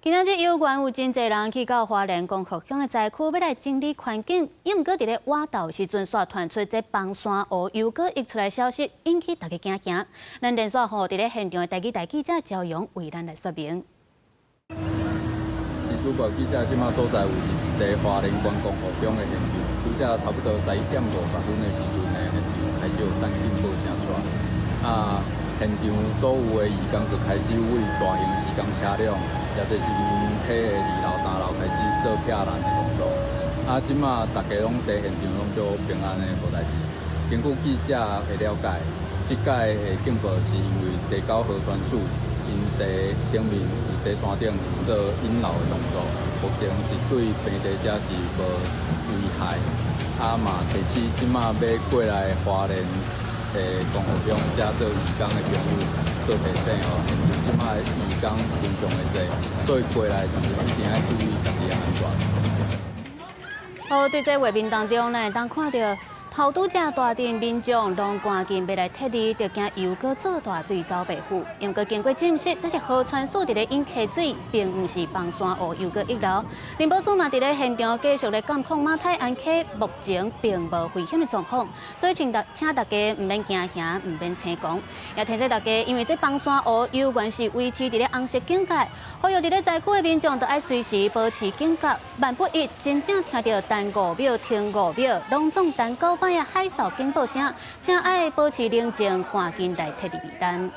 今仔日有关有真侪人去到花莲光复乡的灾区，要来整理环境，伊毋过伫咧挖斗时阵，煞传出这崩山湖又搁溢出来消息，引起大家惊惊。咱连续吼伫咧现场的台记者赵勇为咱来说明。时事报记者即马所在位置是伫花莲县光复乡的现场，拄则差不多11点50分的时阵呢，现场开始有弹警报声出来。现场所有的义工就开始为大型施工车辆，也就是民体的2楼、3楼开始做撇烂的动作。即马大家拢伫现场拢做平安的无代志。根据记者的了解，即届的警报是因为地沟河川署因地顶面有地山顶做引流的动作，目前是对平地者是无危害。嘛提起即马要过来花莲。光复乡遮做义工的朋友做提醒哦，即摆义工非常的多，所以过来时阵一定要注意家己的安全。好，对这画面当中呢，当看到头拄只大阵民众拢赶紧要来撤离，就惊又搁做大水走白虎。因过经过证实，这是河川署伫咧引溪水，并毋是崩山湖又搁溢流。林保署嘛伫咧现场继续咧监控马太安溪，目前并无危险的状况，所以请大家毋免惊吓，毋免青狂。也提醒大家，因为这崩山湖有关是维持伫咧红色警戒，呼吁伫咧灾区的民众都要随时保持警觉，万不一真正听到单5秒、停5秒，拢总单9摆的海啸警报声，请爱保持冷静，赶紧来撤离避难。